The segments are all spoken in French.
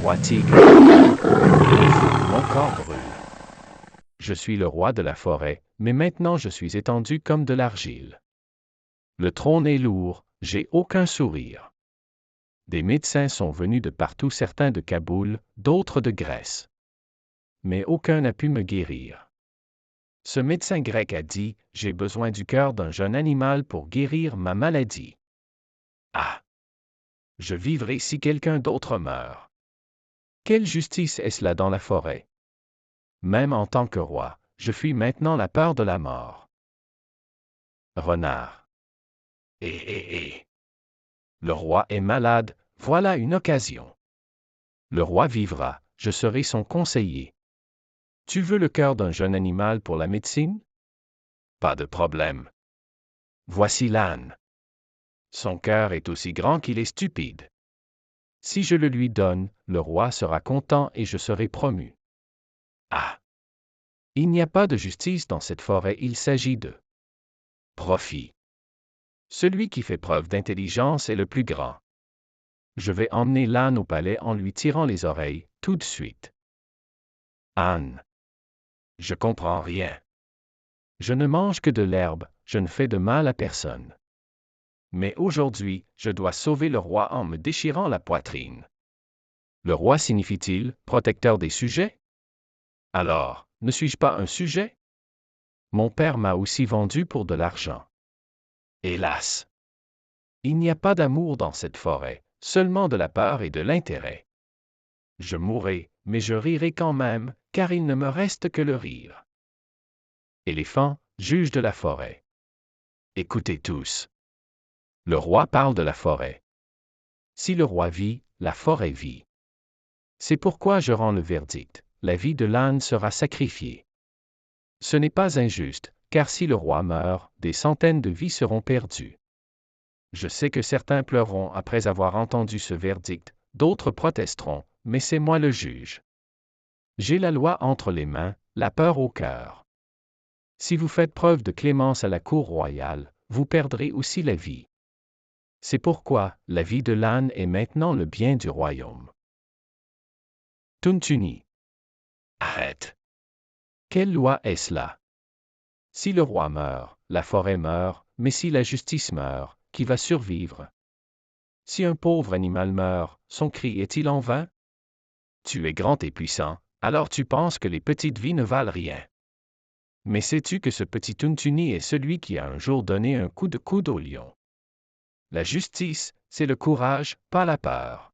roi tigre. Le feu, mon corps brûle. Je suis le roi de la forêt, mais maintenant je suis étendu comme de l'argile. Le trône est lourd, j'ai aucun sourire. Des médecins sont venus de partout, certains de Kaboul, d'autres de Grèce. Mais aucun n'a pu me guérir. Ce médecin grec a dit, j'ai besoin du cœur d'un jeune animal pour guérir ma maladie. Ah! Je vivrai si quelqu'un d'autre meurt. Quelle justice est-ce là dans la forêt? Même en tant que roi, je fuis maintenant la peur de la mort. Renard. Eh. Le roi est malade, voilà une occasion. Le roi vivra, je serai son conseiller. Tu veux le cœur d'un jeune animal pour la médecine? Pas de problème. Voici l'âne. Son cœur est aussi grand qu'il est stupide. Si je le lui donne, le roi sera content et je serai promu. Ah! Il n'y a pas de justice dans cette forêt, il s'agit de profit. Celui qui fait preuve d'intelligence est le plus grand. Je vais emmener l'âne au palais en lui tirant les oreilles, tout de suite. Âne. Je comprends rien. Je ne mange que de l'herbe, je ne fais de mal à personne. Mais aujourd'hui, je dois sauver le roi en me déchirant la poitrine. Le roi signifie-t-il protecteur des sujets? Alors, ne suis-je pas un sujet? Mon père m'a aussi vendu pour de l'argent. Hélas! Il n'y a pas d'amour dans cette forêt, seulement de la peur et de l'intérêt. Je mourrai, mais je rirai quand même, car il ne me reste que le rire. Éléphant, juge de la forêt. Écoutez tous. Le roi parle de la forêt. Si le roi vit, la forêt vit. C'est pourquoi je rends le verdict, la vie de l'âne sera sacrifiée. Ce n'est pas injuste, car si le roi meurt, des centaines de vies seront perdues. Je sais que certains pleureront après avoir entendu ce verdict, d'autres protesteront, mais c'est moi le juge. J'ai la loi entre les mains, la peur au cœur. Si vous faites preuve de clémence à la cour royale, vous perdrez aussi la vie. C'est pourquoi la vie de l'âne est maintenant le bien du royaume. Tuntuni. Arrête. Quelle loi est-ce là? Si le roi meurt, la forêt meurt, mais si la justice meurt, qui va survivre? Si un pauvre animal meurt, son cri est-il en vain? Tu es grand et puissant, alors tu penses que les petites vies ne valent rien. Mais sais-tu que ce petit Tuntuni est celui qui a un jour donné un coup de coude au lion? La justice, c'est le courage, pas la peur.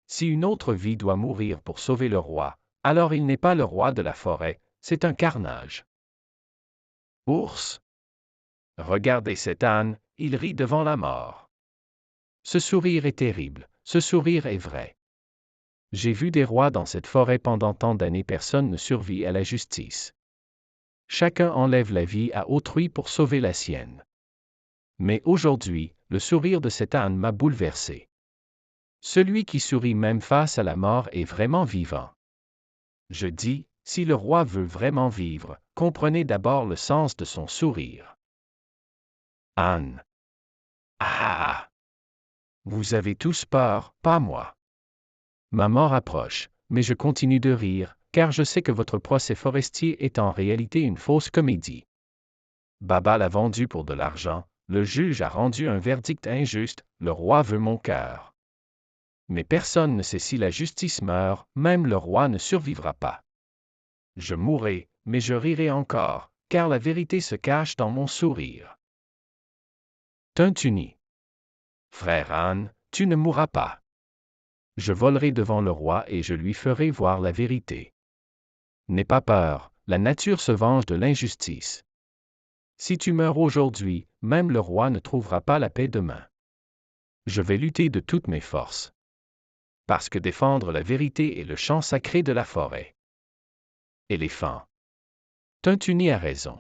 Si une autre vie doit mourir pour sauver le roi, alors il n'est pas le roi de la forêt, c'est un carnage. Ours. Regardez cet âne, il rit devant la mort. Ce sourire est terrible, ce sourire est vrai. J'ai vu des rois dans cette forêt pendant tant d'années, personne ne survit à la justice. Chacun enlève la vie à autrui pour sauver la sienne. Mais aujourd'hui, le sourire de cet âne m'a bouleversé. Celui qui sourit même face à la mort est vraiment vivant. Je dis, si le roi veut vraiment vivre, comprenez d'abord le sens de son sourire. Âne. Ah! Vous avez tous peur, pas moi. Ma mort approche, mais je continue de rire, car je sais que votre procès forestier est en réalité une fausse comédie. Baba l'a vendu pour de l'argent, le juge a rendu un verdict injuste, le roi veut mon cœur. Mais personne ne sait si la justice meurt, même le roi ne survivra pas. Je mourrai, mais je rirai encore, car la vérité se cache dans mon sourire. Tuntuni. Frère âne, tu ne mourras pas. Je volerai devant le roi et je lui ferai voir la vérité. N'aie pas peur, la nature se venge de l'injustice. Si tu meurs aujourd'hui, même le roi ne trouvera pas la paix demain. Je vais lutter de toutes mes forces. Parce que défendre la vérité est le chant sacré de la forêt. Éléphant. Tuntuni a raison.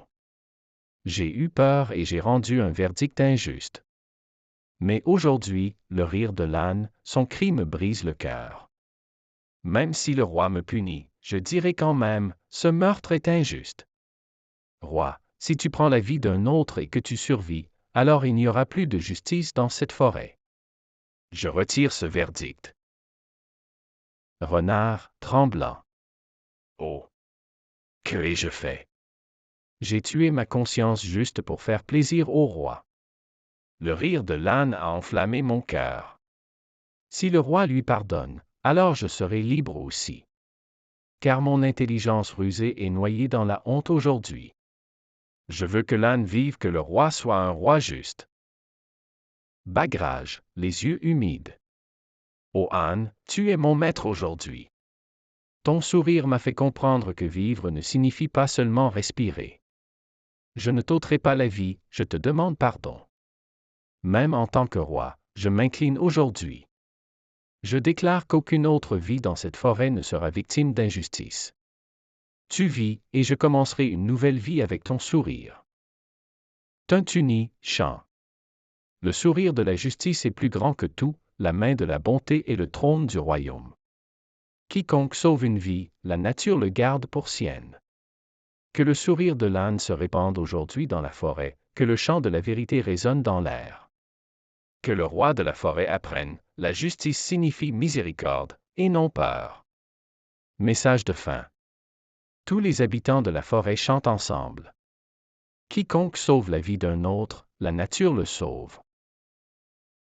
J'ai eu peur et j'ai rendu un verdict injuste. Mais aujourd'hui, le rire de l'âne, son cri me brise le cœur. Même si le roi me punit, je dirai quand même, ce meurtre est injuste. Roi, si tu prends la vie d'un autre et que tu survis, alors il n'y aura plus de justice dans cette forêt. Je retire ce verdict. Renard, tremblant. Oh! Que ai-je fait? J'ai tué ma conscience juste pour faire plaisir au roi. Le rire de l'âne a enflammé mon cœur. Si le roi lui pardonne, alors je serai libre aussi. Car mon intelligence rusée est noyée dans la honte aujourd'hui. Je veux que l'âne vive, que le roi soit un roi juste. Bagrage, les yeux humides. Ô âne, tu es mon maître aujourd'hui. Ton sourire m'a fait comprendre que vivre ne signifie pas seulement respirer. Je ne t'ôterai pas la vie, je te demande pardon. Même en tant que roi, je m'incline aujourd'hui. Je déclare qu'aucune autre vie dans cette forêt ne sera victime d'injustice. Tu vis, et je commencerai une nouvelle vie avec ton sourire. Tuntuni, chant. Le sourire de la justice est plus grand que tout, la main de la bonté est le trône du royaume. Quiconque sauve une vie, la nature le garde pour sienne. Que le sourire de l'âne se répande aujourd'hui dans la forêt, que le chant de la vérité résonne dans l'air. Que le roi de la forêt apprenne, la justice signifie miséricorde, et non peur. Message de fin. Tous les habitants de la forêt chantent ensemble. Quiconque sauve la vie d'un autre, la nature le sauve.